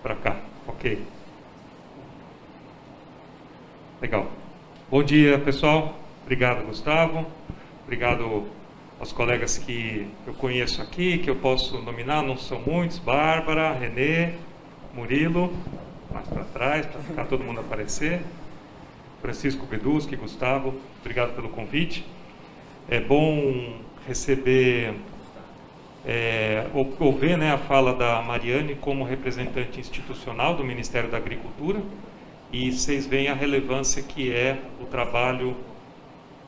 para cá. Ok. Legal. Bom dia, pessoal. Obrigado, Gustavo. Obrigado aos colegas que eu conheço aqui, que eu posso nominar, não são muitos. Bárbara, Renê, Murilo, mais para trás, para ficar todo mundo aparecer. Francisco Beduschi, Gustavo, obrigado pelo convite. É bom receber, ouvir, né, a fala da Mariane como representante institucional do Ministério da Agricultura, e vocês veem a relevância que é o trabalho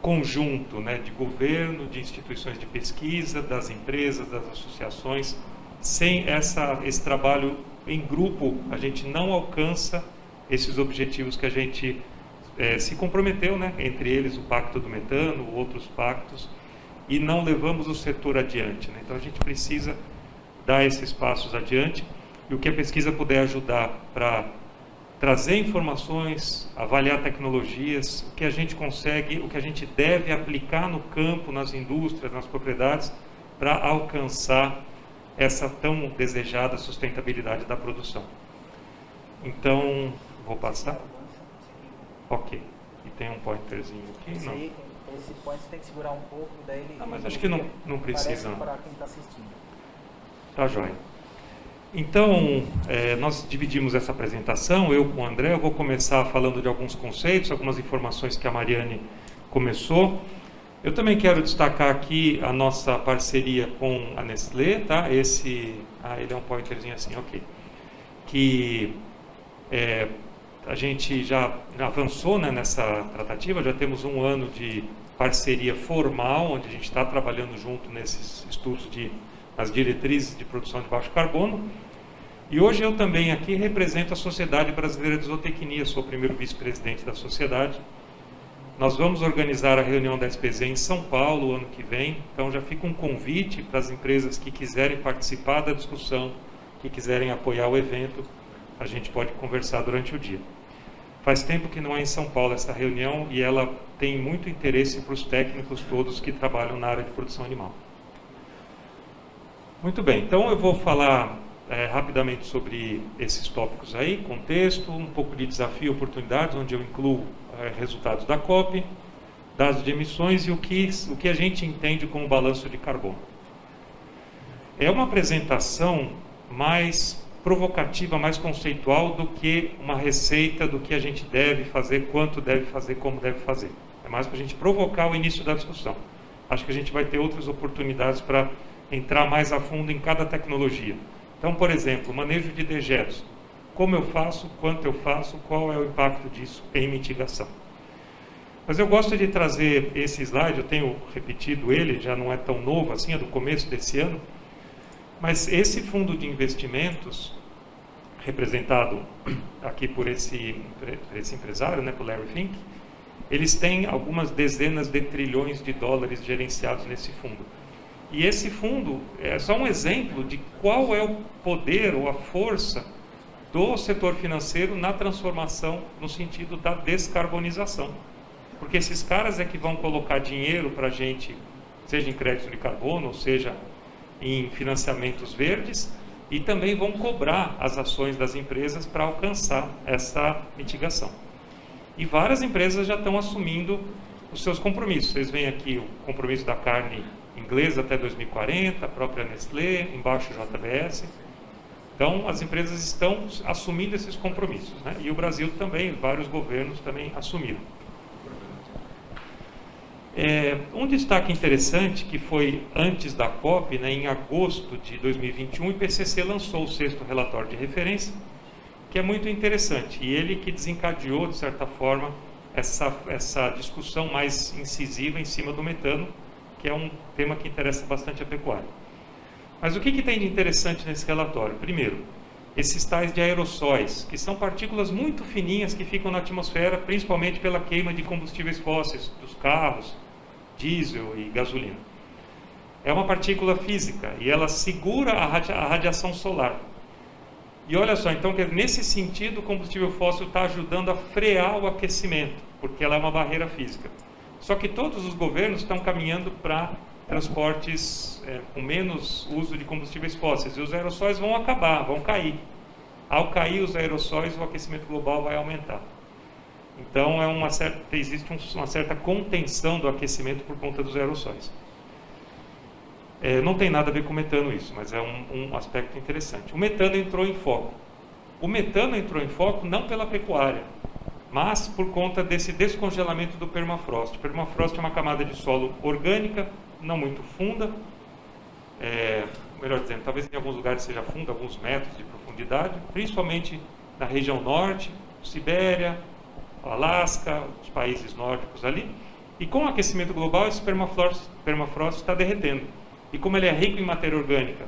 conjunto, né, de governo, de instituições de pesquisa, das empresas, das associações. Sem esse trabalho em grupo, a gente não alcança esses objetivos que a gente se comprometeu, né, entre eles o Pacto do Metano, outros pactos, e não levamos o setor adiante, né? Então a gente precisa dar esses passos adiante, e o que a pesquisa puder ajudar para trazer informações, avaliar tecnologias, o que a gente consegue, o que a gente deve aplicar no campo, nas indústrias, nas propriedades, para alcançar essa tão desejada sustentabilidade da produção. Então, vou passar. Ok. E tem um pointerzinho aqui? Não. Esse pointer você tem que segurar um pouco, daí ele... Mas acho que não precisa. Parece para quem está assistindo. Tá joia. Então, nós dividimos essa apresentação, eu com o André. Eu vou começar falando de alguns conceitos, algumas informações que a Mariane começou. Eu também quero destacar aqui a nossa parceria com a Nestlé, tá? Ele é um pointerzinho assim, ok. Que a gente já avançou, né, nessa tratativa, já temos um ano de parceria formal, onde a gente está trabalhando junto nesses estudos as diretrizes de produção de baixo carbono. E hoje eu também aqui represento a Sociedade Brasileira de Zootecnia, sou o primeiro vice-presidente da sociedade. Nós vamos organizar a reunião da SPZ em São Paulo o ano que vem, então já fica um convite para as empresas que quiserem participar da discussão, que quiserem apoiar o evento, a gente pode conversar durante o dia. Faz tempo que não é em São Paulo essa reunião, e ela tem muito interesse para os técnicos todos que trabalham na área de produção animal. Muito bem, então eu vou falar rapidamente sobre esses tópicos aí, contexto, um pouco de desafio e oportunidades, onde eu incluo resultados da COP, dados de emissões e o que a gente entende como balanço de carbono. É uma apresentação mais provocativa, mais conceitual do que uma receita do que a gente deve fazer, quanto deve fazer, como deve fazer. É mais para a gente provocar o início da discussão. Acho que a gente vai ter outras oportunidades para entrar mais a fundo em cada tecnologia. Então, por exemplo, manejo de dejetos. Como eu faço, quanto eu faço, qual é o impacto disso em mitigação. Mas eu gosto de trazer esse slide, eu tenho repetido ele, já não é tão novo assim, é do começo desse ano, mas esse fundo de investimentos, representado aqui por esse empresário, né, por Larry Fink, eles têm algumas dezenas de trilhões de dólares gerenciados nesse fundo. E esse fundo é só um exemplo de qual é o poder ou a força do setor financeiro na transformação no sentido da descarbonização. Porque esses caras é que vão colocar dinheiro para a gente, seja em crédito de carbono, ou seja em financiamentos verdes, e também vão cobrar as ações das empresas para alcançar essa mitigação. E várias empresas já estão assumindo os seus compromissos. Vocês veem aqui o compromisso da carne inglesa até 2040, a própria Nestlé, embaixo o JBS. Então, as empresas estão assumindo esses compromissos, né? E o Brasil também, vários governos também assumiram. Um destaque interessante, que foi antes da COP, né, em agosto de 2021, o IPCC lançou o 6º relatório de referência, que é muito interessante, e ele que desencadeou, de certa forma, essa discussão mais incisiva em cima do metano, que é um tema que interessa bastante a pecuária. Mas o que tem de interessante nesse relatório? Primeiro, esses tais de aerossóis, que são partículas muito fininhas que ficam na atmosfera, principalmente pela queima de combustíveis fósseis dos carros, diesel e gasolina. É uma partícula física e ela segura a radiação solar. E olha só, então, que nesse sentido o combustível fóssil está ajudando a frear o aquecimento, porque ela é uma barreira física. Só que todos os governos estão caminhando para transportes com menos uso de combustíveis fósseis, e os aerossóis vão acabar, vão cair. Ao cair os aerossóis, o aquecimento global vai aumentar. Então, existe uma certa contenção do aquecimento por conta dos aerossóis. Não tem nada a ver com o metano isso, mas é um aspecto interessante. O metano entrou em foco. O metano entrou em foco não pela pecuária, mas por conta desse descongelamento do permafrost. O permafrost é uma camada de solo orgânica, não muito funda, melhor dizendo, talvez em alguns lugares seja funda, alguns metros de profundidade, principalmente na região norte, Sibéria, Alasca, os países nórdicos ali. E com o aquecimento global, esse permafrost está derretendo. E como ele é rico em matéria orgânica,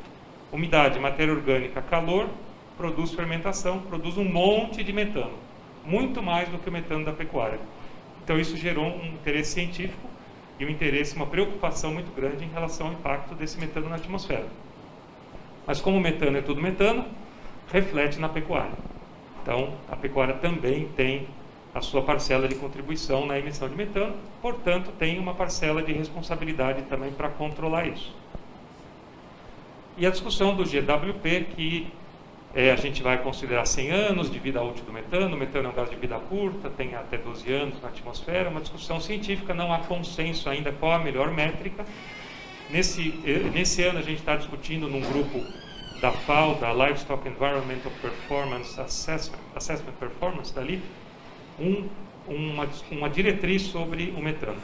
umidade, matéria orgânica, calor, produz fermentação, produz um monte de metano. Muito mais do que o metano da pecuária. Então isso gerou um interesse científico e um interesse, uma preocupação muito grande em relação ao impacto desse metano na atmosfera. Mas como o metano é tudo metano, reflete na pecuária. Então a pecuária também tem a sua parcela de contribuição na emissão de metano, portanto tem uma parcela de responsabilidade também para controlar isso. E a discussão do GWP, que a gente vai considerar 100 anos de vida útil do metano. O metano é um gás de vida curta, tem até 12 anos na atmosfera. Uma discussão científica, não há consenso ainda qual a melhor métrica. Nesse ano a gente está discutindo num grupo da FAO, da Livestock Environmental Performance Assessment Performance, dali, uma diretriz sobre o metano.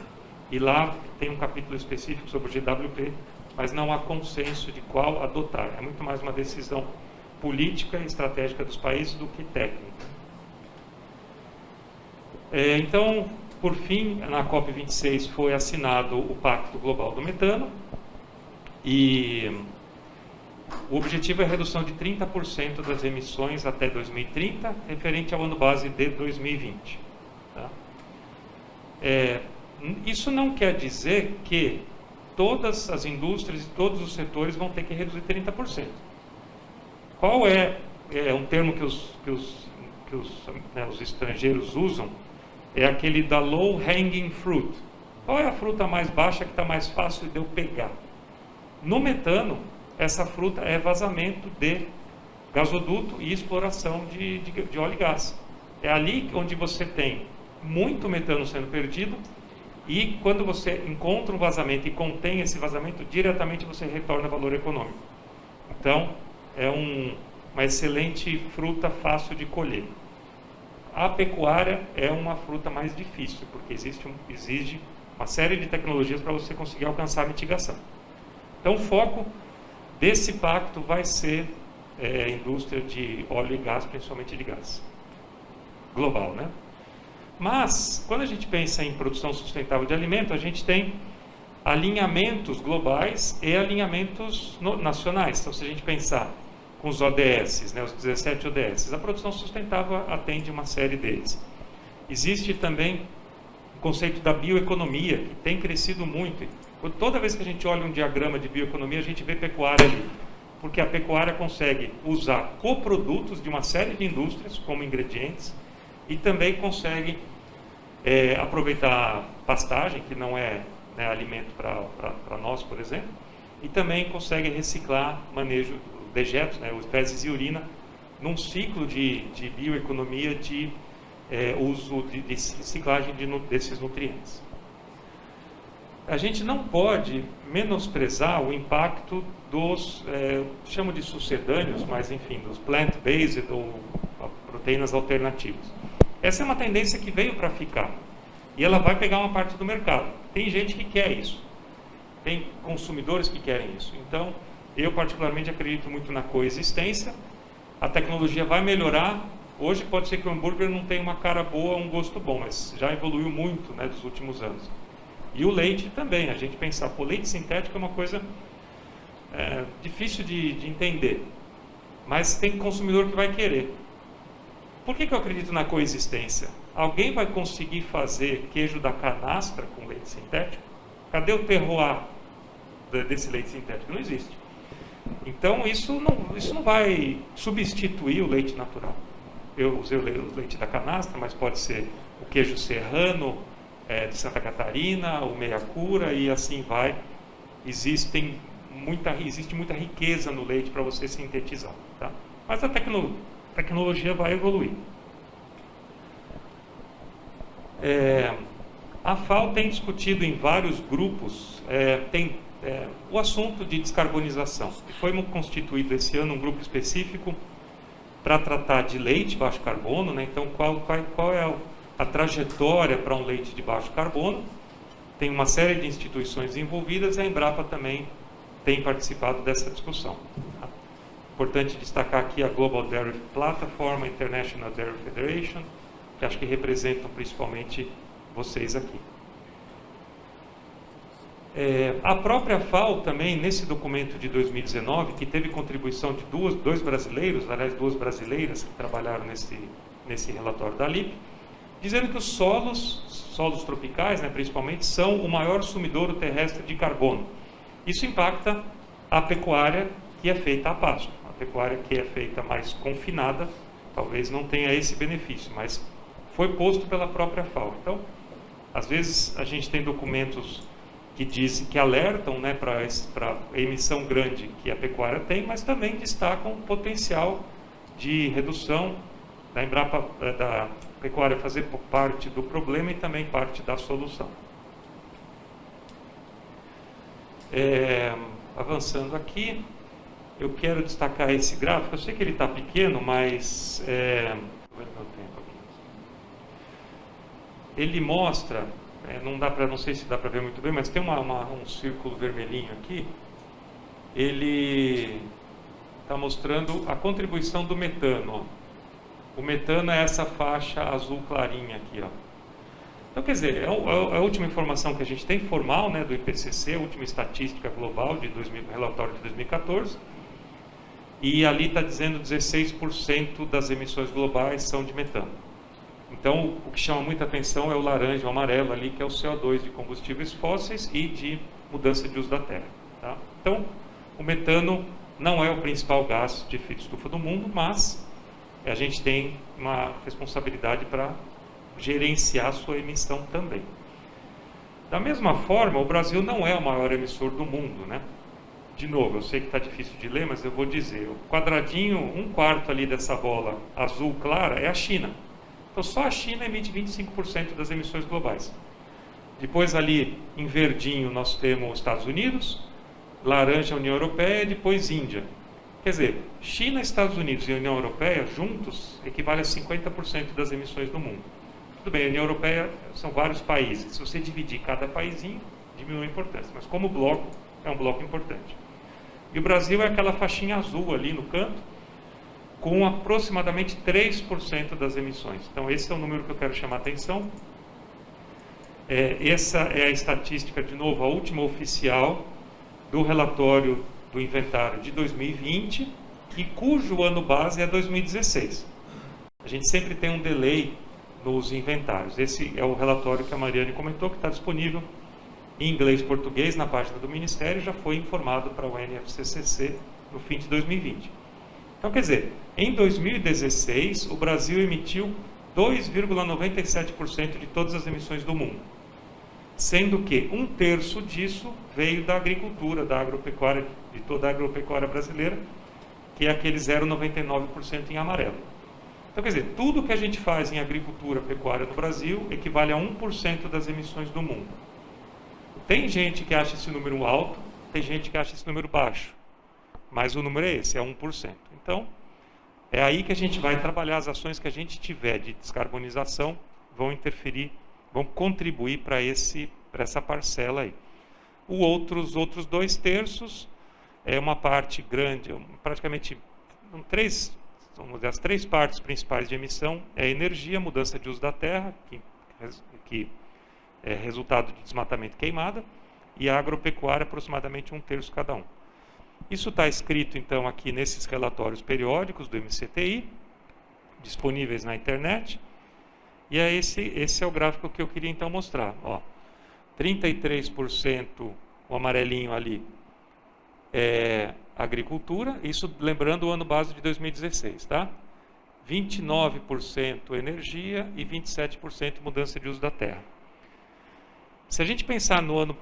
E lá tem um capítulo específico sobre o GWP, mas não há consenso de qual adotar. É muito mais uma decisão política e estratégica dos países do que técnica. Então, por fim, na COP26 foi assinado o Pacto Global do Metano e o objetivo é a redução de 30% das emissões até 2030, referente ao ano base de 2020. Tá? Isso não quer dizer que todas as indústrias e todos os setores vão ter que reduzir 30%. Qual é um termo que os estrangeiros usam? É aquele da low hanging fruit. Qual é a fruta mais baixa que está mais fácil de eu pegar? No metano, essa fruta é vazamento de gasoduto e exploração de óleo e gás. É ali onde você tem muito metano sendo perdido e quando você encontra um vazamento e contém esse vazamento, diretamente você retorna valor econômico. Então, é uma excelente fruta fácil de colher. A pecuária é uma fruta mais difícil, porque exige uma série de tecnologias para você conseguir alcançar a mitigação. Então, o foco desse pacto vai ser a indústria de óleo e gás, principalmente de gás global, né? Mas, quando a gente pensa em produção sustentável de alimento, a gente tem alinhamentos globais e alinhamentos nacionais. Então, se a gente pensar com os ODS, né, os 17 ODS, a produção sustentável atende uma série deles. Existe também o conceito da bioeconomia, que tem crescido muito. Toda vez que a gente olha um diagrama de bioeconomia, a gente vê pecuária ali, porque a pecuária consegue usar coprodutos de uma série de indústrias como ingredientes e também consegue aproveitar pastagem, que não é alimento para nós, por exemplo, e também consegue reciclar manejo dejetos, os fezes e urina, num ciclo de bioeconomia de uso de reciclagem desses nutrientes. A gente não pode menosprezar o impacto dos, chamo de sucedâneos, mas enfim, dos plant-based ou proteínas alternativas. Essa é uma tendência que veio para ficar e ela vai pegar uma parte do mercado. Tem gente que quer isso, tem consumidores que querem isso. Então, eu particularmente acredito muito na coexistência. A tecnologia vai melhorar. Hoje pode ser que o hambúrguer não tenha uma cara boa, um gosto bom, mas já evoluiu muito, dos últimos anos. E o leite também. A gente pensar, leite sintético é uma coisa difícil de entender, mas tem consumidor que vai querer. Por que eu acredito na coexistência? Alguém vai conseguir fazer queijo da canastra com leite sintético? Cadê o terroir desse leite sintético? Não existe. Então, isso não vai substituir o leite natural. Eu usei o leite da canastra, mas pode ser o queijo serrano de Santa Catarina, o meia cura e assim vai. Existe muita riqueza no leite para você sintetizar. Tá? Mas a tecnologia vai evoluir. A FAO tem discutido em vários grupos o assunto de descarbonização. E foi constituído esse ano um grupo específico para tratar de leite baixo carbono, né? Então, qual é a trajetória para um leite de baixo carbono? Tem uma série de instituições envolvidas e a Embrapa também tem participado dessa discussão. Importante destacar aqui a Global Dairy Platform, a International Dairy Federation, que acho que representam principalmente vocês aqui. A própria FAO também, nesse documento de 2019, que teve contribuição de dois brasileiros, aliás, duas brasileiras que trabalharam nesse relatório da LIP, dizendo que os solos tropicais, né, principalmente, são o maior sumidouro terrestre de carbono. Isso impacta a pecuária que é feita a pasto. A pecuária que é feita mais confinada, talvez não tenha esse benefício, mas foi posto pela própria FAO. Então, às vezes a gente tem documentos que alertam, né, para a emissão grande que a pecuária tem, mas também destacam o potencial de redução da Embrapa, da pecuária fazer parte do problema e também parte da solução. Avançando aqui, eu quero destacar esse gráfico. Eu sei que ele está pequeno, mas ele mostra, não sei se dá para ver muito bem, mas tem um círculo vermelhinho aqui. Ele está mostrando a contribuição do metano. Ó. O metano é essa faixa azul clarinha aqui, ó. Então, quer dizer, é a última informação que a gente tem formal, né, do IPCC, a última estatística global relatório de 2014, e ali está dizendo 16% das emissões globais são de metano. Então, o que chama muita atenção é o laranja e o amarelo ali, que é o CO2 de combustíveis fósseis e de mudança de uso da terra. Tá? Então, o metano não é o principal gás de efeito estufa do mundo, mas a gente tem uma responsabilidade para gerenciar a sua emissão também. Da mesma forma, o Brasil não é o maior emissor do mundo, né? De novo, eu sei que está difícil de ler, mas eu vou dizer. O quadradinho, 1/4 ali dessa bola azul clara é a China. Então, só a China emite 25% das emissões globais. Depois ali, em verdinho, nós temos os Estados Unidos, laranja a União Europeia e depois Índia. Quer dizer, China, Estados Unidos e a União Europeia juntos equivale a 50% das emissões do mundo. Tudo bem, a União Europeia são vários países. Se você dividir cada paísinho, diminui a importância. Mas como bloco, é um bloco importante. E o Brasil é aquela faixinha azul ali no canto, com aproximadamente 3% das emissões. Então, esse é o número que eu quero chamar a atenção. Essa é a estatística, de novo, a última oficial do relatório do inventário de 2020, e cujo ano base é 2016. A gente sempre tem um delay nos inventários. Esse é o relatório que a Mariane comentou, que está disponível em inglês e português na página do Ministério, já foi informado para o NFCCC no fim de 2020. Então, quer dizer, em 2016, o Brasil emitiu 2,97% de todas as emissões do mundo, sendo que 1/3 disso veio da agricultura, da agropecuária, de toda a agropecuária brasileira, que é aquele 0,99% em amarelo. Então, quer dizer, tudo que a gente faz em agricultura, pecuária no Brasil, equivale a 1% das emissões do mundo. Tem gente que acha esse número alto, tem gente que acha esse número baixo, mas o número é esse, é 1%. Então, é aí que a gente vai trabalhar. As ações que a gente tiver de descarbonização vão interferir, vão contribuir para essa parcela aí. Os outros 2/3 é uma parte grande, praticamente as 3 partes principais de emissão é a energia, mudança de uso da terra, que é resultado de desmatamento e queimada, e a agropecuária, aproximadamente 1/3 cada um. Isso está escrito, então, aqui nesses relatórios periódicos do MCTI, disponíveis na internet, e esse é o gráfico que eu queria, então, mostrar. Ó, 33%, o amarelinho ali, é agricultura, isso lembrando o ano base de 2016, tá? 29% energia e 27% mudança de uso da terra. Se a gente pensar no ano,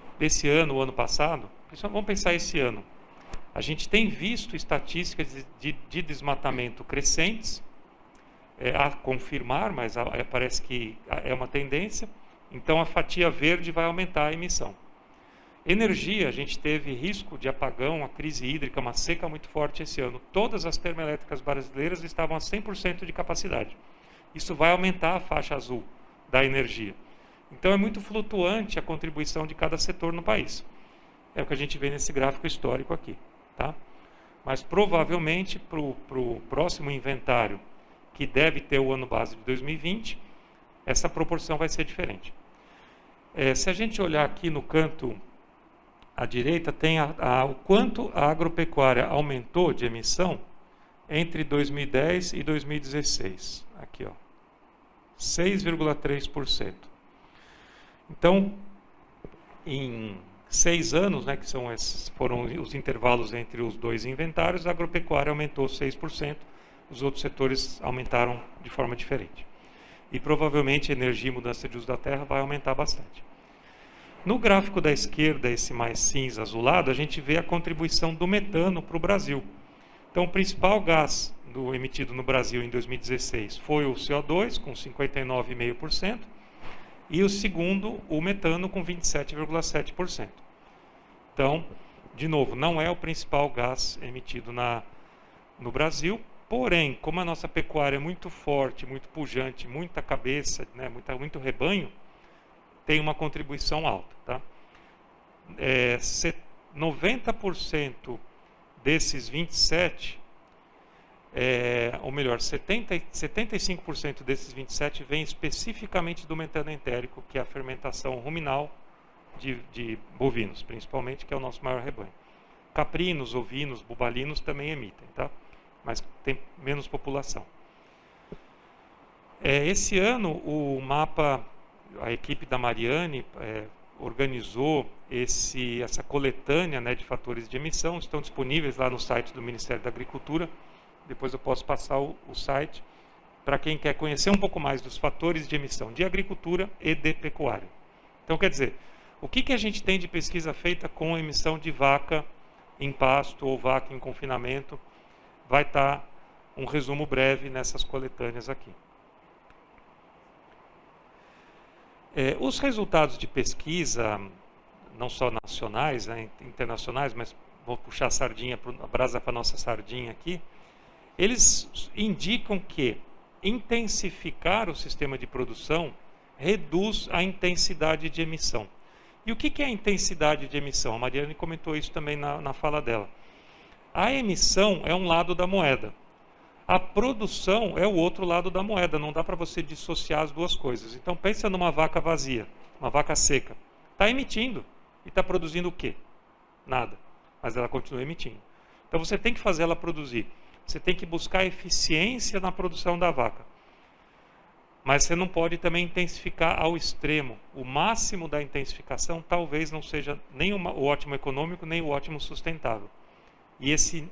o ano passado, vamos pensar esse ano, a gente tem visto estatísticas de desmatamento crescentes, a confirmar, mas parece que é uma tendência. Então a fatia verde vai aumentar a emissão. Energia, a gente teve risco de apagão, a crise hídrica, uma seca muito forte esse ano. Todas as termoelétricas brasileiras estavam a 100% de capacidade. Isso vai aumentar a faixa azul da energia. Então é muito flutuante a contribuição de cada setor no país. É o que a gente vê nesse gráfico histórico aqui. Tá? Mas provavelmente para o próximo inventário, que deve ter o ano base de 2020, essa proporção vai ser diferente. Se a gente olhar aqui no canto à direita, tem o quanto a agropecuária aumentou de emissão entre 2010 e 2016. Aqui, ó, 6,3%. Então, em 6 anos, né, que foram os intervalos entre os dois inventários, a agropecuária aumentou 6%, os outros setores aumentaram de forma diferente. E provavelmente energia e mudança de uso da terra vai aumentar bastante. No gráfico da esquerda, esse mais cinza azulado, a gente vê a contribuição do metano para o Brasil. Então, o principal gás emitido no Brasil em 2016 foi o CO2, com 59,5%, e o segundo, o metano, com 27,7%. Então, de novo, não é o principal gás emitido no Brasil, porém, como a nossa pecuária é muito forte, muito pujante, muita cabeça, né, muito rebanho, tem uma contribuição alta. Tá? 90% desses 27%, ou melhor, 75% desses 27% vem especificamente do metano entérico, que é a fermentação ruminal de bovinos, principalmente, que é o nosso maior rebanho. Caprinos, ovinos, bubalinos também emitem, tá? Mas tem menos população. Esse ano, o mapa, a equipe da Mariane organizou essa coletânea, né, de fatores de emissão, estão disponíveis lá no site do Ministério da Agricultura. Depois eu posso passar o site para quem quer conhecer um pouco mais dos fatores de emissão de agricultura e de pecuária. Então, quer dizer, o que a gente tem de pesquisa feita com a emissão de vaca em pasto ou vaca em confinamento? Vai estar um resumo breve nessas coletâneas aqui. Os resultados de pesquisa, não só nacionais, né, internacionais, mas vou puxar a brasa para a nossa sardinha aqui, eles indicam que intensificar o sistema de produção reduz a intensidade de emissão. E o que é a intensidade de emissão? A Mariane comentou isso também na fala dela. A emissão é um lado da moeda. A produção é o outro lado da moeda. Não dá para você dissociar as duas coisas. Então pensa numa vaca vazia, uma vaca seca. Está emitindo. E está produzindo o quê? Nada. Mas ela continua emitindo. Então você tem que fazer ela produzir. Você tem que buscar eficiência na produção da vaca. Mas você não pode também intensificar ao extremo. O máximo da intensificação talvez não seja nem o ótimo econômico, nem o ótimo sustentável. E esse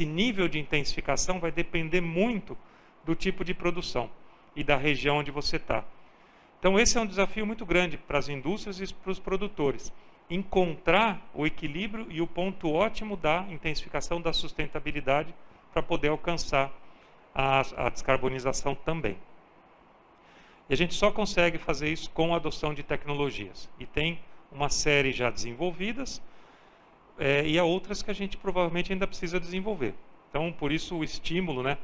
nível de intensificação vai depender muito do tipo de produção e da região onde você está. Então esse é um desafio muito grande para as indústrias e para os produtores. Encontrar o equilíbrio e o ponto ótimo da intensificação da sustentabilidade para poder alcançar a descarbonização também. E a gente só consegue fazer isso com a adoção de tecnologias. E tem uma série já desenvolvidas e há outras que a gente provavelmente ainda precisa desenvolver. Então, por isso o estímulo, né,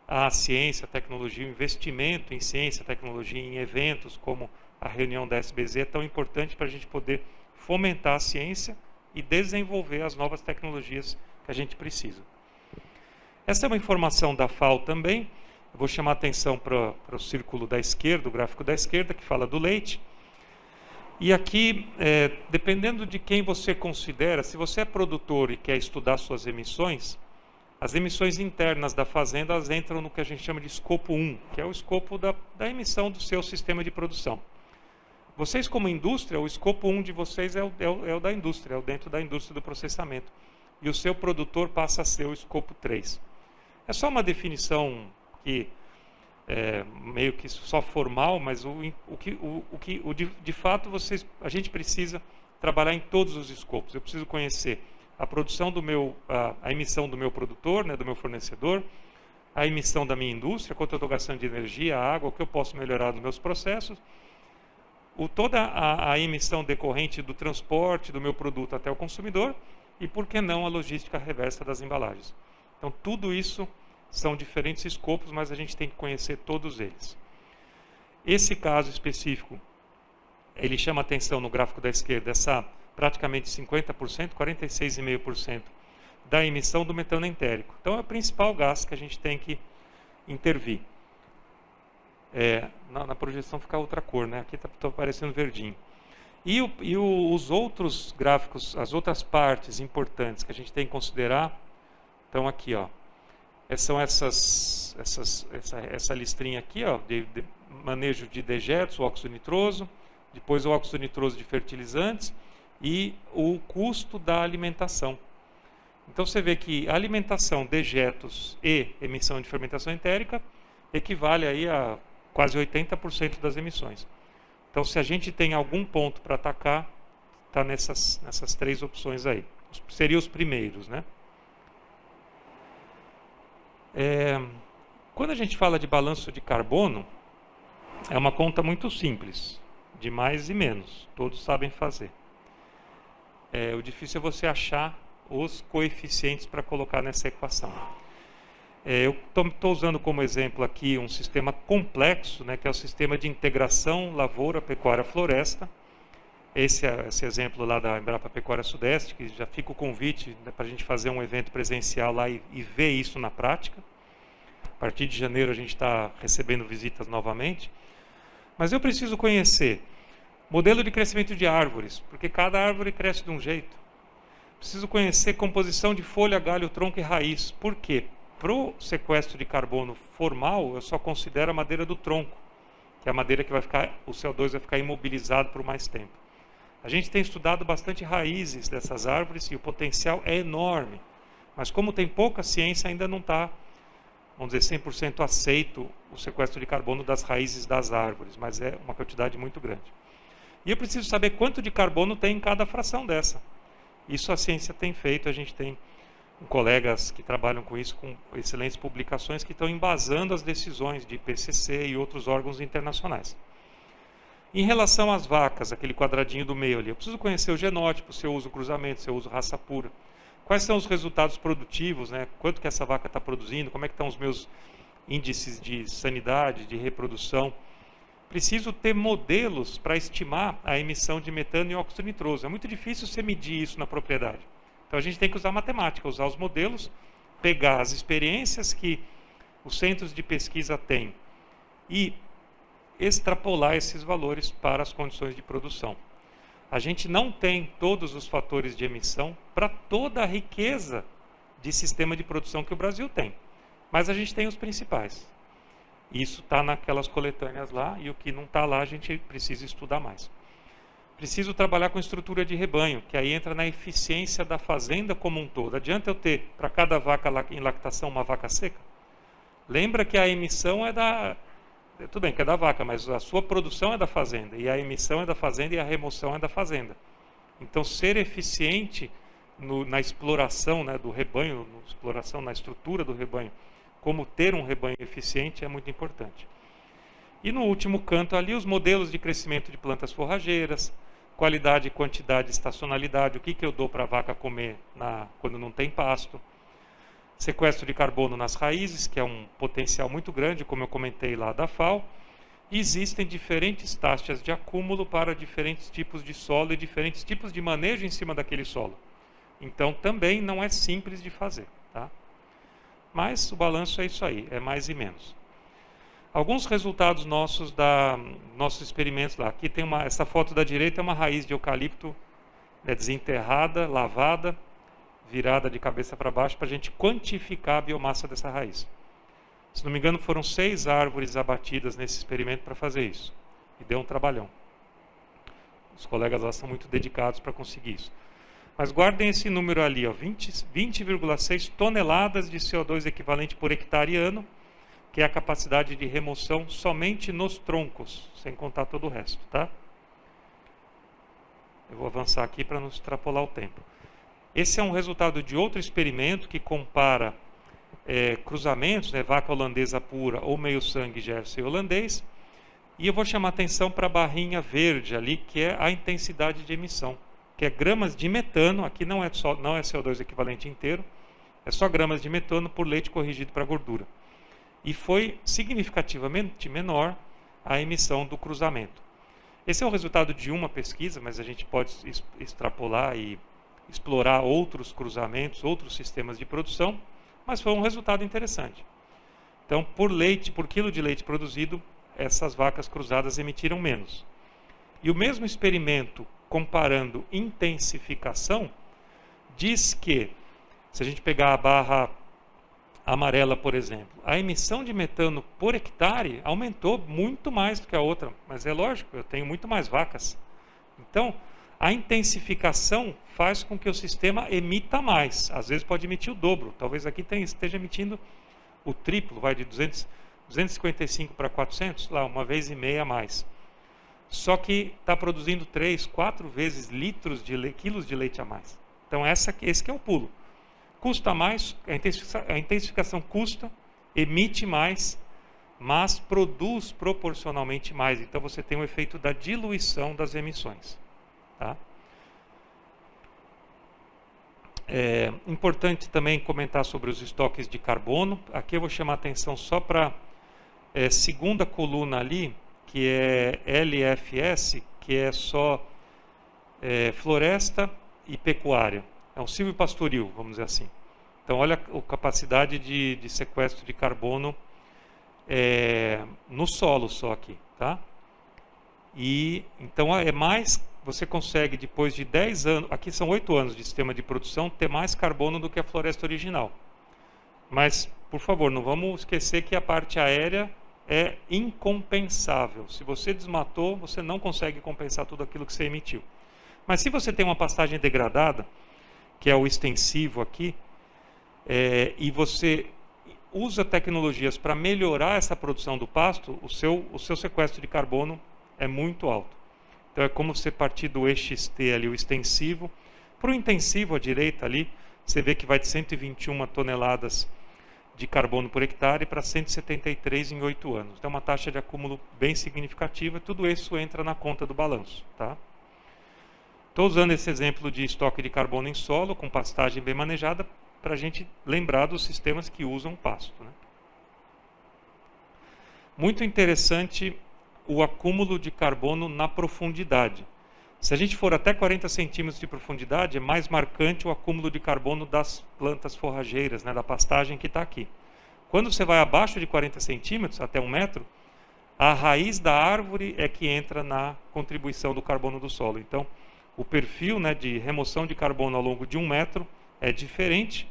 à ciência, à tecnologia, o investimento em ciência, tecnologia, em eventos como a reunião da SBZ é tão importante para a gente poder fomentar a ciência e desenvolver as novas tecnologias que a gente precisa. Essa é uma informação da FAO também. Eu vou chamar a atenção para o círculo da esquerda, o gráfico da esquerda, que fala do leite. E aqui, dependendo de quem você considera, se você é produtor e quer estudar suas emissões, as emissões internas da fazenda elas entram no que a gente chama de escopo 1, que é o escopo da emissão do seu sistema de produção. Vocês, como indústria, o escopo 1 de vocês é o da indústria, é o dentro da indústria do processamento. E o seu produtor passa a ser o escopo 3. É só uma definição que meio que só formal, mas de fato a gente precisa trabalhar em todos os escopos. Eu preciso conhecer a produção a emissão do meu produtor, né, do meu fornecedor, a emissão da minha indústria, quanto eu estou gastando de energia, água, o que eu posso melhorar nos meus processos, toda a emissão decorrente do transporte do meu produto até o consumidor e, por que não, a logística reversa das embalagens. Então, tudo isso são diferentes escopos, mas a gente tem que conhecer todos eles. Esse caso específico, ele chama atenção no gráfico da esquerda, essa praticamente 50%, 46,5% da emissão do metano entérico. Então, é o principal gás que a gente tem que intervir. Na projeção fica outra cor, né? Aqui está aparecendo verdinho. E os outros gráficos, as outras partes importantes que a gente tem que considerar, estão aqui, ó. São essa listrinha aqui, ó, de manejo de dejetos, o óxido nitroso, depois o óxido nitroso de fertilizantes e o custo da alimentação. Então você vê que alimentação, dejetos e emissão de fermentação entérica equivale aí a quase 80% das emissões. Então, se a gente tem algum ponto para atacar, está nessas três opções aí. Seriam os primeiros, né? Quando a gente fala de balanço de carbono, é uma conta muito simples, de mais e menos, todos sabem fazer. O difícil é você achar os coeficientes para colocar nessa equação. Eu estou usando como exemplo aqui um sistema complexo, né, que é o sistema de integração lavoura, pecuária, floresta. Esse exemplo lá da Embrapa Pecuária Sudeste, que já fica o convite, né, para a gente fazer um evento presencial lá e ver isso na prática. A partir de janeiro a gente está recebendo visitas novamente. Mas eu preciso conhecer modelo de crescimento de árvores, porque cada árvore cresce de um jeito. Preciso conhecer composição de folha, galho, tronco e raiz. Por quê? Para o sequestro de carbono formal, eu só considero a madeira do tronco, que é a madeira que o CO2 vai ficar imobilizado por mais tempo. A gente tem estudado bastante raízes dessas árvores e o potencial é enorme, mas como tem pouca ciência, ainda não está, vamos dizer, 100% aceito o sequestro de carbono das raízes das árvores, mas é uma quantidade muito grande. E eu preciso saber quanto de carbono tem em cada fração dessa. Isso a ciência tem feito, a gente tem colegas que trabalham com isso, com excelentes publicações, que estão embasando as decisões de IPCC e outros órgãos internacionais. Em relação às vacas, aquele quadradinho do meio ali, eu preciso conhecer o genótipo, se eu uso cruzamento, se eu uso raça pura. Quais são os resultados produtivos, né? Quanto que essa vaca está produzindo, como é que estão os meus índices de sanidade, de reprodução. Preciso ter modelos para estimar a emissão de metano e óxido nitroso. É muito difícil você medir isso na propriedade. Então a gente tem que usar matemática, usar os modelos, pegar as experiências que os centros de pesquisa têm e extrapolar esses valores para as condições de produção. A gente não tem todos os fatores de emissão para toda a riqueza de sistema de produção que o Brasil tem, mas a gente tem os principais. Isso está naquelas coletâneas lá e o que não está lá a gente precisa estudar mais. Preciso trabalhar com estrutura de rebanho, que aí entra na eficiência da fazenda como um todo. Adianta eu ter para cada vaca em lactação uma vaca seca? Lembra que a emissão é da... Tudo bem que é da vaca, mas a sua produção é da fazenda. E a emissão é da fazenda e a remoção é da fazenda. Então, ser eficiente na exploração, né, do rebanho, na estrutura do rebanho, como ter um rebanho eficiente é muito importante. E no último canto ali, os modelos de crescimento de plantas forrageiras, qualidade, quantidade, estacionalidade, o que eu dou para a vaca comer quando não tem pasto. Sequestro de carbono nas raízes, que é um potencial muito grande, como eu comentei lá da FAO. E existem diferentes taxas de acúmulo para diferentes tipos de solo e diferentes tipos de manejo em cima daquele solo. Então também não é simples de fazer, tá? Mas o balanço é isso aí, é mais e menos. Alguns resultados nossos experimentos lá. Aqui tem essa foto da direita é uma raiz de eucalipto desenterrada, lavada, virada de cabeça para baixo para a gente quantificar a biomassa dessa raiz. Se não me engano, foram 6 árvores abatidas nesse experimento para fazer isso. E deu um trabalhão. Os colegas lá são muito dedicados para conseguir isso. Mas guardem esse número ali, 20,6 toneladas de CO2 equivalente por hectare ano, que é a capacidade de remoção somente nos troncos, sem contar todo o resto, tá? Eu vou avançar aqui para não extrapolar o tempo. Esse é um resultado de outro experimento que compara cruzamentos, né, vaca holandesa pura ou meio sangue Jersey holandês. E eu vou chamar atenção para a barrinha verde ali, que é a intensidade de emissão, que é gramas de metano. Aqui não é CO2 equivalente inteiro, é só gramas de metano por leite corrigido para gordura. E foi significativamente menor a emissão do cruzamento. Esse é o resultado de uma pesquisa, mas a gente pode extrapolar e explorar outros cruzamentos, outros sistemas de produção, mas foi um resultado interessante. Então, por quilo de leite produzido, essas vacas cruzadas emitiram menos. E o mesmo experimento, comparando intensificação, diz que, se a gente pegar a barra amarela, por exemplo, a emissão de metano por hectare aumentou muito mais do que a outra. Mas é lógico, eu tenho muito mais vacas. Então, a intensificação faz com que o sistema emita mais. Às vezes pode emitir o dobro. Talvez aqui esteja emitindo o triplo, vai de 255 para 400, lá, uma vez e meia a mais. Só que está produzindo 3, 4 vezes quilos de leite a mais. Então esse que é o pulo. Custa mais, a intensificação custa, emite mais, mas produz proporcionalmente mais. Então você tem o efeito da diluição das emissões. Tá? É importante também comentar sobre os estoques de carbono. Aqui eu vou chamar a atenção só para a segunda coluna ali, que é LFS, que é só floresta e pecuária. É um silvopastoril, vamos dizer assim. Então, olha a capacidade de sequestro de carbono no solo só aqui, tá? E então você consegue, depois de 10 anos, aqui são 8 anos de sistema de produção, ter mais carbono do que a floresta original. Mas, por favor, não vamos esquecer que a parte aérea é incompensável. Se você desmatou, você não consegue compensar tudo aquilo que você emitiu. Mas se você tem uma pastagem degradada, que é o extensivo aqui, e você usa tecnologias para melhorar essa produção do pasto, o seu sequestro de carbono é muito alto. Então é como você partir do EXT ali, o extensivo, para o intensivo à direita ali, você vê que vai de 121 toneladas de carbono por hectare para 173 em 8 anos. Então é uma taxa de acúmulo bem significativa, tudo isso entra na conta do balanço, tá? Estou usando esse exemplo de estoque de carbono em solo, com pastagem bem manejada, para a gente lembrar dos sistemas que usam pasto, né? Muito interessante o acúmulo de carbono na profundidade. Se a gente for até 40 centímetros de profundidade, é mais marcante o acúmulo de carbono das plantas forrageiras, né, da pastagem que está aqui. Quando você vai abaixo de 40 centímetros, até 1 metro, a raiz da árvore é que entra na contribuição do carbono do solo. Então, o perfil, né, de remoção de carbono ao longo de 1 metro é diferente,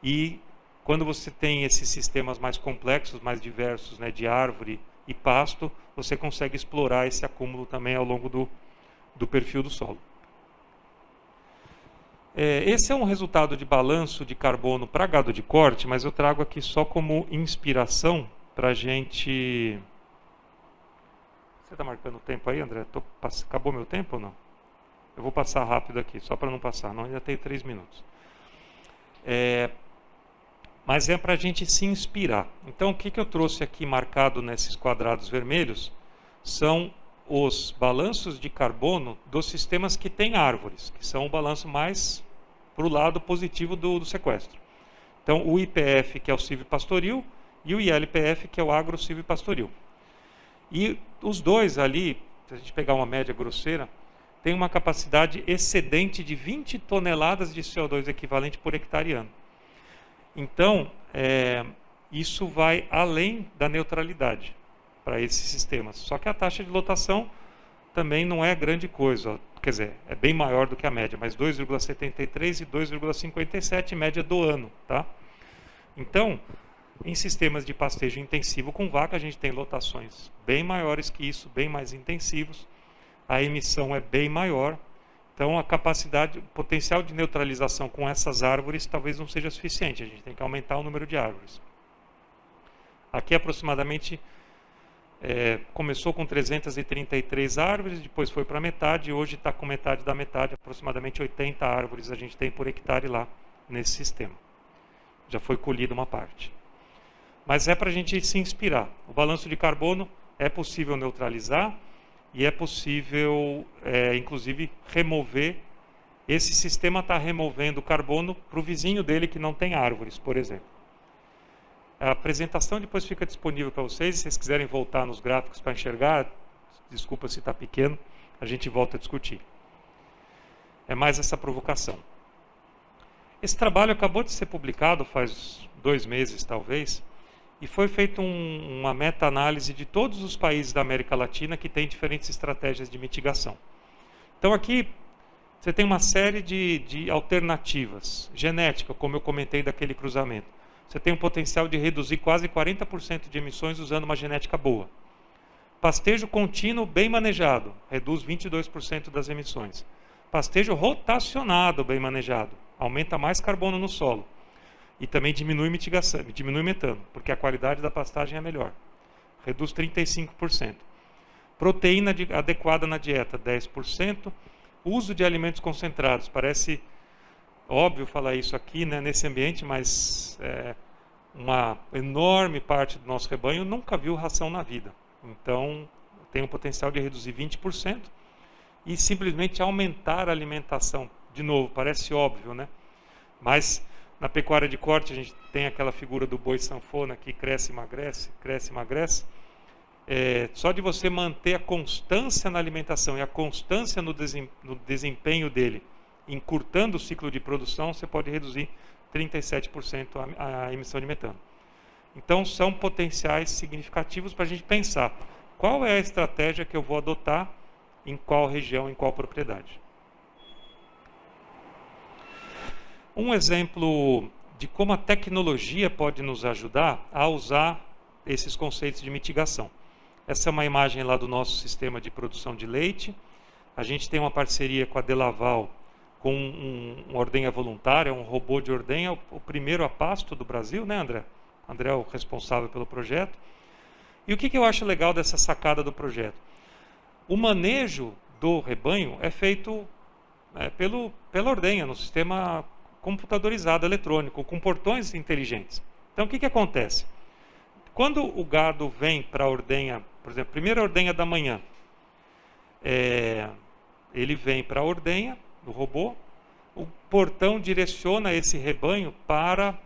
e quando você tem esses sistemas mais complexos, mais diversos, né, de árvore e pasto, você consegue explorar esse acúmulo também ao longo do perfil do solo. Esse é um resultado de balanço de carbono para gado de corte, mas eu trago aqui só como inspiração para a gente... Você está marcando o tempo aí, André? Acabou meu tempo ou não? Eu vou passar rápido aqui, só para não passar, não, ainda tem 3 minutos. Mas é para a gente se inspirar. Então, o que eu trouxe aqui marcado nesses quadrados vermelhos são os balanços de carbono dos sistemas que têm árvores, que são o balanço mais para o lado positivo do sequestro. Então, o IPF, que é o silvopastoril, e o ILPF, que é o agro-silvopastoril. E os dois ali, se a gente pegar uma média grosseira, tem uma capacidade excedente de 20 toneladas de CO2 equivalente por hectare ano. Então, isso vai além da neutralidade para esses sistemas. Só que a taxa de lotação também não é grande coisa. Quer dizer, é bem maior do que a média, mas 2,73 e 2,57 média do ano. Tá? Então, em sistemas de pastejo intensivo com vaca, a gente tem lotações bem maiores que isso, bem mais intensivos. A emissão é bem maior. Então, a capacidade, o potencial de neutralização com essas árvores talvez não seja suficiente. A gente tem que aumentar o número de árvores. Aqui, aproximadamente, começou com 333 árvores, depois foi para metade, e hoje está com metade da metade, aproximadamente 80 árvores a gente tem por hectare lá nesse sistema. já foi colhida uma parte. Mas é para a gente se inspirar. O balanço de carbono é possível neutralizar e é possível, inclusive, remover. Esse sistema está removendo carbono para o vizinho dele que não tem árvores, por exemplo. A apresentação depois fica disponível para vocês. Se vocês quiserem voltar nos gráficos para enxergar, desculpa se está pequeno, a gente volta a discutir. É mais essa provocação. Esse trabalho acabou de ser publicado faz 2 meses, talvez, e foi feita uma meta-análise de todos os países da América Latina que têm diferentes estratégias de mitigação. Então aqui você tem uma série de alternativas. Genética, como eu comentei daquele cruzamento. Você tem um potencial de reduzir quase 40% de emissões usando uma genética boa. Pastejo contínuo bem manejado, reduz 22% das emissões. Pastejo rotacionado bem manejado, aumenta mais carbono no solo. E também diminui mitigação, diminui metano, porque a qualidade da pastagem é melhor. Reduz 35%. Proteína adequada na dieta, 10%. Uso de alimentos concentrados, parece óbvio falar isso aqui, né, nesse ambiente, mas uma enorme parte do nosso rebanho nunca viu ração na vida. Então, tem o potencial de reduzir 20% e simplesmente aumentar a alimentação. De novo, parece óbvio, né? Mas na pecuária de corte a gente tem aquela figura do boi sanfona que cresce, emagrece, cresce, emagrece. Só de você manter a constância na alimentação e a constância no desempenho dele, encurtando o ciclo de produção, você pode reduzir 37% a emissão de metano. Então, são potenciais significativos para a gente pensar qual é a estratégia que eu vou adotar em qual região, em qual propriedade. Um exemplo de como a tecnologia pode nos ajudar a usar esses conceitos de mitigação. Essa é uma imagem lá do nosso sistema de produção de leite. A gente tem uma parceria com a Delaval, com uma ordenha voluntária, um robô de ordenha, o primeiro a pasto do Brasil, né, André? André é o responsável pelo projeto. E o que eu acho legal dessa sacada do projeto? O manejo do rebanho é feito pela ordenha, no sistema computadorizado eletrônico, com portões inteligentes. Então, o que acontece? Quando o gado vem para a ordenha, por exemplo, primeira ordenha da manhã, ele vem para a ordenha do robô, o portão direciona esse rebanho para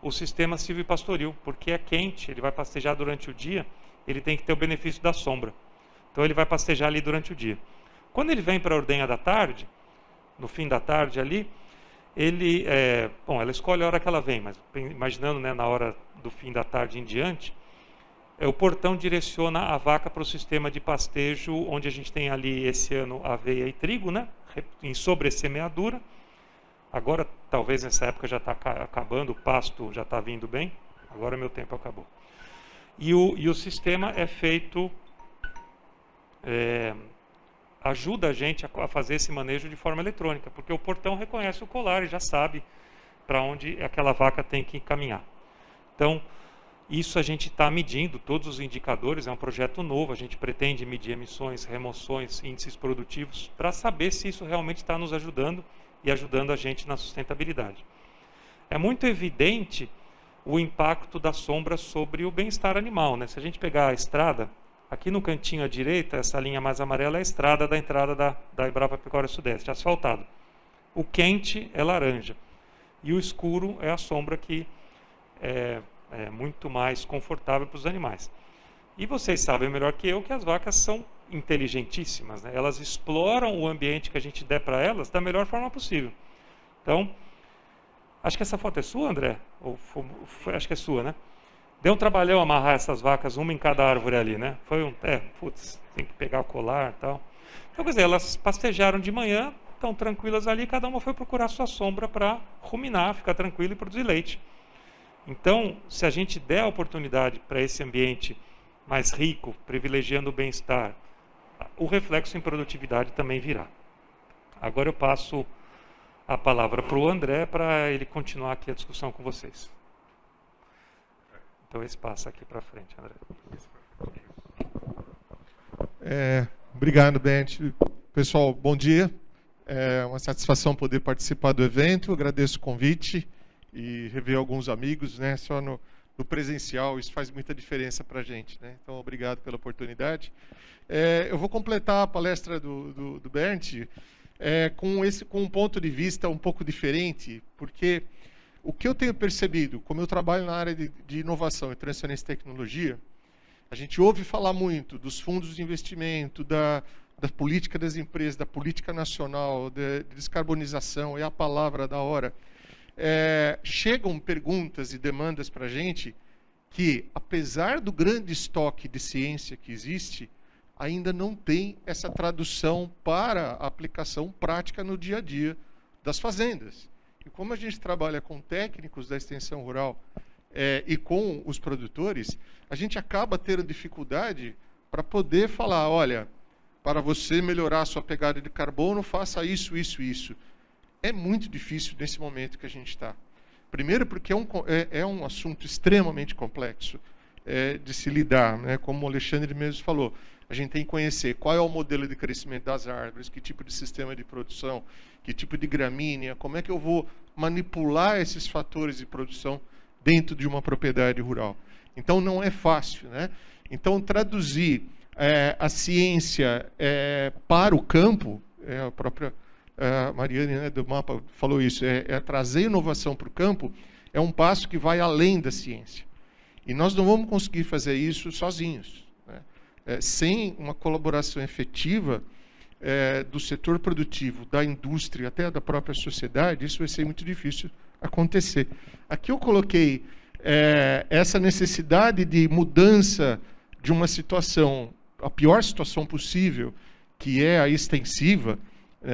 o sistema silvipastoril, porque é quente, ele vai pastejar durante o dia, ele tem que ter o benefício da sombra. Então ele vai pastejar ali durante o dia. Quando ele vem para a ordenha da tarde, no fim da tarde ali, ela escolhe a hora que ela vem, mas imaginando, né, na hora do fim da tarde em diante, o portão direciona a vaca para o sistema de pastejo, onde a gente tem ali esse ano aveia e trigo, né, em sobressemeadura. Agora, talvez nessa época já está acabando, o pasto já está vindo bem, agora meu tempo acabou. E o sistema é feito, ajuda a gente a fazer esse manejo de forma eletrônica, porque o portão reconhece o colar e já sabe para onde aquela vaca tem que caminhar. Então, isso a gente está medindo, todos os indicadores, é um projeto novo, a gente pretende medir emissões, remoções, índices produtivos, para saber se isso realmente está nos ajudando e ajudando a gente na sustentabilidade. É muito evidente o impacto da sombra sobre o bem-estar animal, né? Se a gente pegar a estrada, aqui no cantinho à direita, essa linha mais amarela é a estrada da entrada da Embrapa Pecuária Sudeste, asfaltado. O quente é laranja e o escuro é a sombra, que é muito mais confortável para os animais. E vocês sabem melhor que eu que as vacas são inteligentíssimas, né? Elas exploram o ambiente que a gente der para elas da melhor forma possível. Então, acho que essa foto é sua, André? Acho que é sua, né? Deu um trabalhão amarrar essas vacas, uma em cada árvore ali, né? Tem que pegar o colar e tal. Então, quer dizer, elas pastejaram de manhã, estão tranquilas ali, cada uma foi procurar sua sombra para ruminar, ficar tranquila e produzir leite. Então, se a gente der a oportunidade para esse ambiente mais rico, privilegiando o bem-estar, o reflexo em produtividade também virá. Agora eu passo a palavra para o André, para ele continuar aqui a discussão com vocês. Então esse passa aqui para frente, André. Obrigado, Bente. Pessoal, bom dia. É uma satisfação poder participar do evento. Eu agradeço o convite e rever alguns amigos, né? Só no presencial, isso faz muita diferença para a gente, né? Então, obrigado pela oportunidade. Eu vou completar a palestra do Bernd com um ponto de vista um pouco diferente, porque o que eu tenho percebido, como eu trabalho na área de inovação e transferência de tecnologia, a gente ouve falar muito dos fundos de investimento, da política das empresas, da política nacional, de descarbonização, é a palavra da hora. Chegam perguntas e demandas para a gente que, apesar do grande estoque de ciência que existe, ainda não tem essa tradução para a aplicação prática no dia a dia das fazendas. E como a gente trabalha com técnicos da extensão rural e com os produtores, a gente acaba tendo dificuldade para poder falar, olha, para você melhorar a sua pegada de carbono, faça isso, isso, isso. É muito difícil nesse momento que a gente está. Primeiro porque é um assunto extremamente complexo de se lidar, né? Como o Alexandre mesmo falou, a gente tem que conhecer qual é o modelo de crescimento das árvores, que tipo de sistema de produção, que tipo de gramínea, como é que eu vou manipular esses fatores de produção dentro de uma propriedade rural. Então não é fácil, né? Então traduzir a ciência para o campo, a própria Mariane, né, do mapa falou isso, trazer inovação para o campo é um passo que vai além da ciência. E nós não vamos conseguir fazer isso sozinhos, né? Sem uma colaboração efetiva do setor produtivo, da indústria, até da própria sociedade, isso vai ser muito difícil acontecer. Aqui eu coloquei essa necessidade de mudança de uma situação, a pior situação possível, que é a extensiva,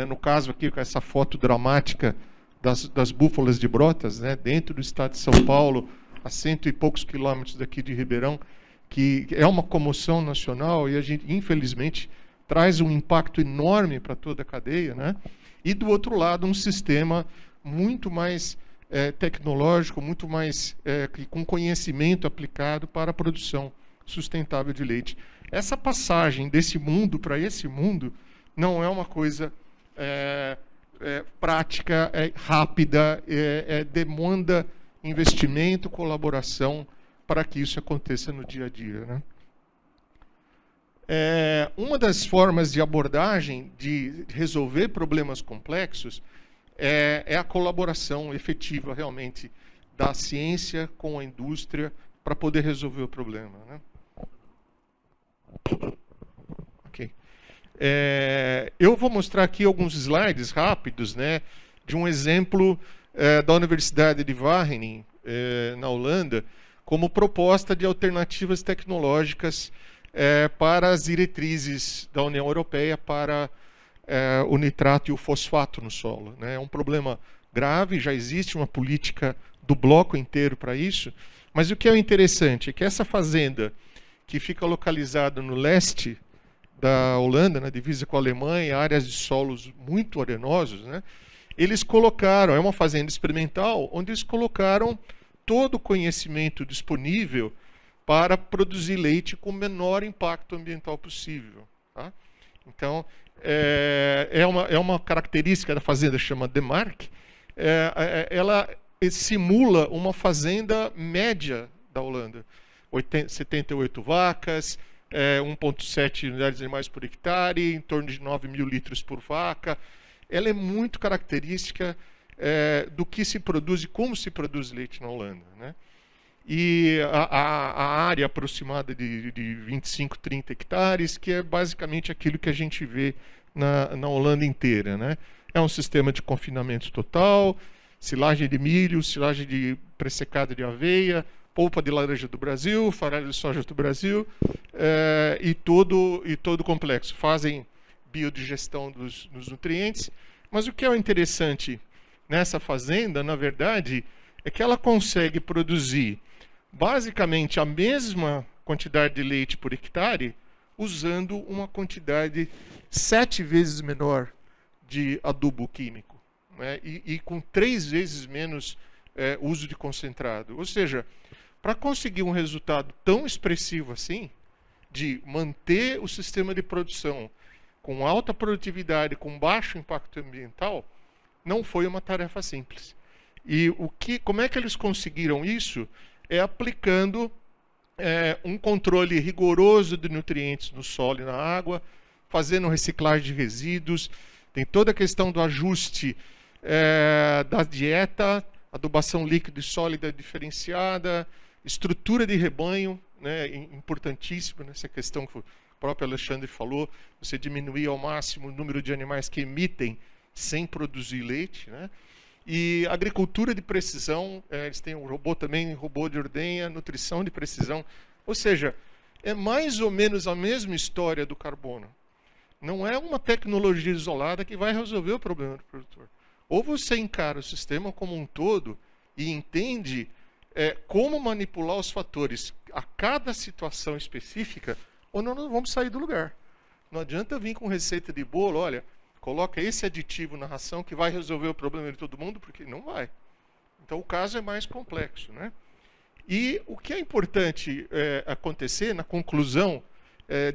no caso aqui com essa foto dramática das búfalas de Brotas, né, dentro do estado de São Paulo, a 100 e poucos quilômetros daqui de Ribeirão, que é uma comoção nacional e a gente, infelizmente, traz um impacto enorme para toda a cadeia, né? E do outro lado, um sistema muito mais tecnológico, muito mais com conhecimento aplicado para a produção sustentável de leite. Essa passagem desse mundo para esse mundo não é uma coisa prática, rápida, demanda investimento, colaboração para que isso aconteça no dia a dia, né? Uma das formas de abordagem de resolver problemas complexos é a colaboração efetiva, realmente, da ciência com a indústria para poder resolver o problema, né? Ok. Eu vou mostrar aqui alguns slides rápidos, né, de um exemplo da Universidade de Wageningen, na Holanda, como proposta de alternativas tecnológicas para as diretrizes da União Europeia para o nitrato e o fosfato no solo, né? É um problema grave, já existe uma política do bloco inteiro para isso, mas o que é interessante é que essa fazenda, que fica localizada no leste da Holanda, na divisa com a Alemanha, áreas de solos muito arenosos, né? Eles colocaram, é uma fazenda experimental, onde eles colocaram todo o conhecimento disponível para produzir leite com o menor impacto ambiental possível, tá? Então, é uma característica da fazenda, chama Demark, ela simula uma fazenda média da Holanda, 78 vacas, 1,7 unidades de animais por hectare, em torno de 9 mil litros por vaca. Ela é muito característica do que se produz e como se produz leite na Holanda, né? E a área aproximada de 25, 30 hectares, que é basicamente aquilo que a gente vê na Holanda inteira, né? É um sistema de confinamento total, silagem de milho, silagem de pressecada de aveia, polpa de laranja do Brasil, farelo de soja do Brasil, e todo complexo. Fazem biodigestão dos nutrientes, mas o que é interessante nessa fazenda, na verdade, é que ela consegue produzir basicamente a mesma quantidade de leite por hectare, usando uma quantidade 7 vezes menor de adubo químico, né? E com 3 vezes menos uso de concentrado. Ou seja, para conseguir um resultado tão expressivo assim, de manter o sistema de produção com alta produtividade, com baixo impacto ambiental, não foi uma tarefa simples. E como é que eles conseguiram isso? É aplicando um controle rigoroso de nutrientes no solo e na água, fazendo reciclagem de resíduos, tem toda a questão do ajuste da dieta, adubação líquida e sólida diferenciada, estrutura de rebanho, né, importantíssimo nessa questão que o próprio Alexandre falou, você diminuir ao máximo o número de animais que emitem sem produzir leite, né? E agricultura de precisão, eles têm um robô também, robô de ordenha, nutrição de precisão, ou seja, é mais ou menos a mesma história do carbono. Não é uma tecnologia isolada que vai resolver o problema do produtor. Ou você encara o sistema como um todo e entende como manipular os fatores a cada situação específica, ou não vamos sair do lugar. Não adianta vir com receita de bolo, olha, coloca esse aditivo na ração que vai resolver o problema de todo mundo, porque não vai. Então o caso é mais complexo, né? E o que é importante acontecer na conclusão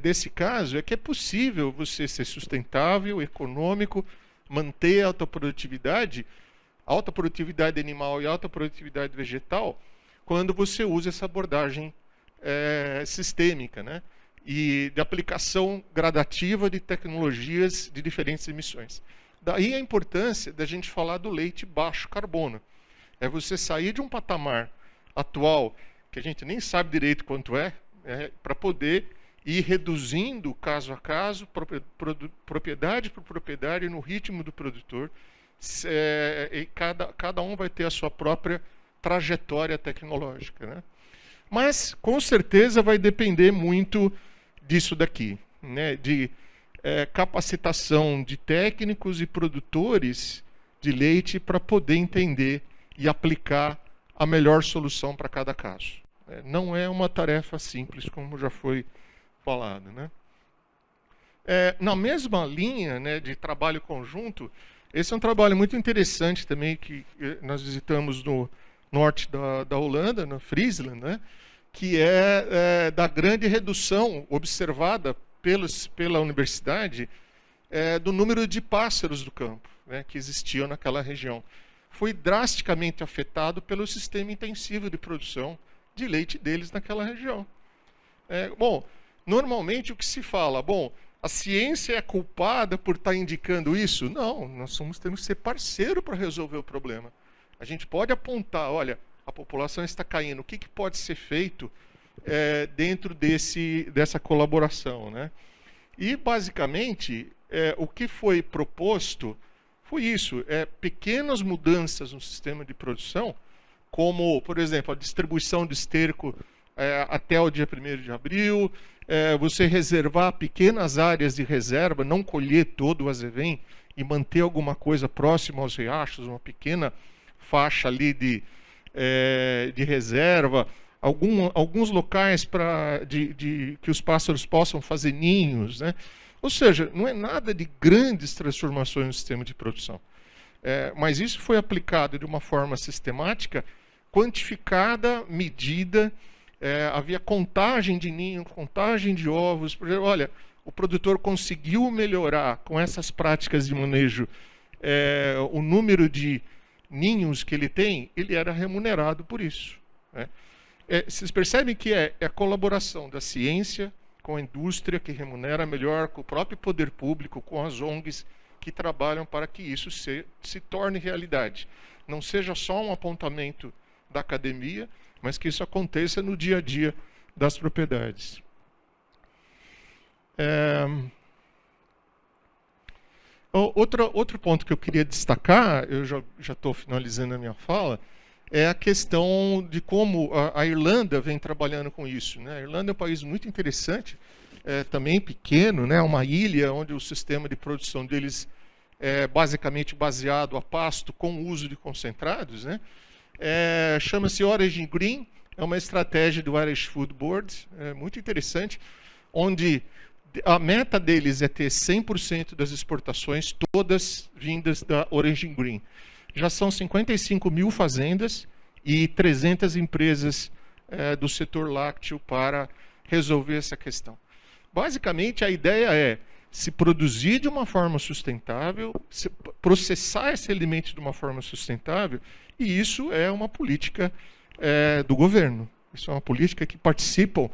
desse caso é que é possível você ser sustentável, econômico, manter a alta produtividade animal e alta produtividade vegetal, quando você usa essa abordagem sistêmica, né? E de aplicação gradativa de tecnologias de diferentes emissões. Daí a importância da gente falar do leite baixo carbono. É você sair de um patamar atual, que a gente nem sabe direito quanto para poder ir reduzindo caso a caso, propriedade por propriedade, no ritmo do produtor, e cada um vai ter a sua própria trajetória tecnológica, né? Mas, com certeza, vai depender muito disso daqui, né? De capacitação de técnicos e produtores de leite para poder entender e aplicar a melhor solução para cada caso. Não é uma tarefa simples, como já foi falado, né? Na mesma linha, né, de trabalho conjunto, esse é um trabalho muito interessante também que nós visitamos no norte da Holanda, no Friesland, né, que é da grande redução observada pela universidade do número de pássaros do campo, né, que existiam naquela região. Foi drasticamente afetado pelo sistema intensivo de produção de leite deles naquela região. Bom, normalmente o que se fala, a ciência é culpada por estar indicando isso? Não, nós temos que ser parceiro para resolver o problema. A gente pode apontar, olha, a população está caindo, o que pode ser feito dentro dessa colaboração, né? E, basicamente, o que foi proposto foi isso, pequenas mudanças no sistema de produção, como, por exemplo, a distribuição de esterco até o dia 1º de abril, você reservar pequenas áreas de reserva, não colher todo o azevém e manter alguma coisa próxima aos riachos, uma pequena faixa ali de reserva, alguns locais que os pássaros possam fazer ninhos, né? Ou seja, não é nada de grandes transformações no sistema de produção. Mas isso foi aplicado de uma forma sistemática, quantificada, medida, havia contagem de ninho, contagem de ovos. Olha, o produtor conseguiu melhorar com essas práticas de manejo o número de ninhos que ele tem, ele era remunerado por isso, né? Vocês percebem que é a colaboração da ciência com a indústria que remunera melhor, com o próprio poder público, com as ONGs que trabalham para que isso se torne realidade. Não seja só um apontamento da academia, mas que isso aconteça no dia a dia das propriedades. Outro ponto que eu queria destacar, eu já estou finalizando a minha fala, é a questão de como a Irlanda vem trabalhando com isso, né? A Irlanda é um país muito interessante, também pequeno, né? Uma ilha onde o sistema de produção deles é basicamente baseado a pasto com o uso de concentrados, né? Chama-se Origin Green, é uma estratégia do Irish Food Board, muito interessante, onde a meta deles é ter 100% das exportações todas vindas da Origin Green. Já são 55 mil fazendas e 300 empresas do setor lácteo para resolver essa questão. Basicamente, a ideia é, se produzir de uma forma sustentável, se processar esse alimento de uma forma sustentável, e isso é uma política do governo. Isso é uma política que participam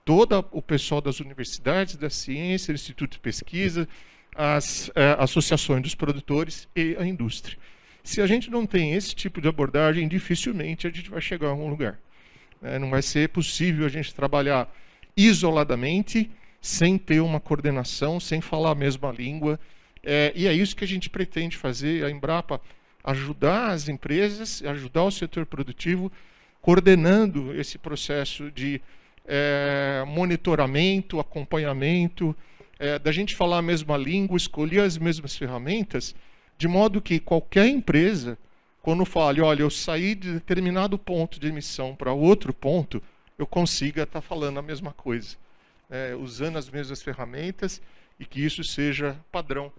todo o pessoal das universidades, da ciência, do Instituto de Pesquisa, as associações dos produtores e a indústria. Se a gente não tem esse tipo de abordagem, dificilmente a gente vai chegar a algum lugar. Não vai ser possível a gente trabalhar isoladamente, sem ter uma coordenação, sem falar a mesma língua. E é isso que a gente pretende fazer, a Embrapa ajudar as empresas, ajudar o setor produtivo, coordenando esse processo de monitoramento, acompanhamento, da gente falar a mesma língua, escolher as mesmas ferramentas, de modo que qualquer empresa, quando fale, olha, eu saí de determinado ponto de emissão para outro ponto, eu consiga estar falando a mesma coisa, usando as mesmas ferramentas, e que isso seja padrão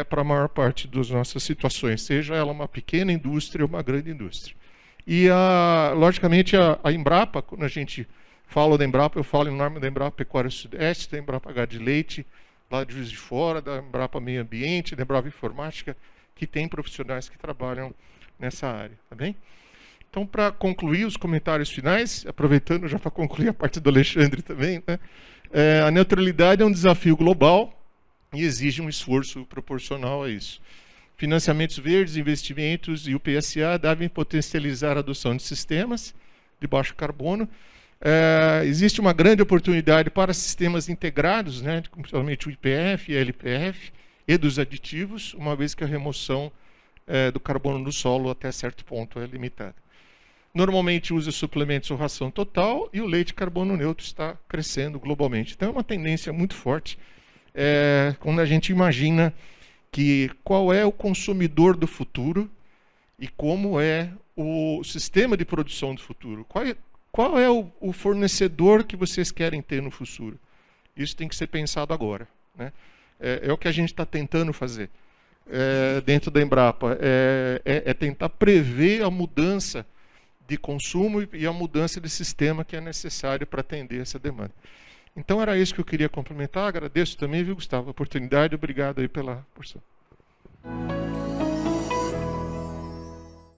para a maior parte das nossas situações, seja ela uma pequena indústria ou uma grande indústria. E, logicamente, a Embrapa, quando a gente fala da Embrapa, eu falo em nome da Embrapa Pecuária Sudeste, da Embrapa Gado de Leite, lá de Juiz de Fora, da Embrapa Meio Ambiente, da Embrapa Informática, que tem profissionais que trabalham nessa área, tá bem? Então, para concluir os comentários finais, aproveitando já para concluir a parte do Alexandre também, né? A neutralidade é um desafio global e exige um esforço proporcional a isso. Financiamentos verdes, investimentos e o PSA devem potencializar a adoção de sistemas de baixo carbono. Existe uma grande oportunidade para sistemas integrados, né, principalmente o IPF e a LPF, e dos aditivos, uma vez que a remoção do carbono do solo até certo ponto é limitada. Normalmente usa suplementos ou ração total, e o leite carbono neutro está crescendo globalmente. Então é uma tendência muito forte quando a gente imagina qual é o consumidor do futuro e como é o sistema de produção do futuro. Qual é o fornecedor que vocês querem ter no futuro? Isso tem que ser pensado agora, né? É o que a gente está tentando fazer dentro da Embrapa. Tentar prever a mudança de consumo e a mudança de sistema que é necessário para atender essa demanda. Então era isso que eu queria complementar. Agradeço também, viu, Gustavo, a oportunidade. Obrigado aí pela porção.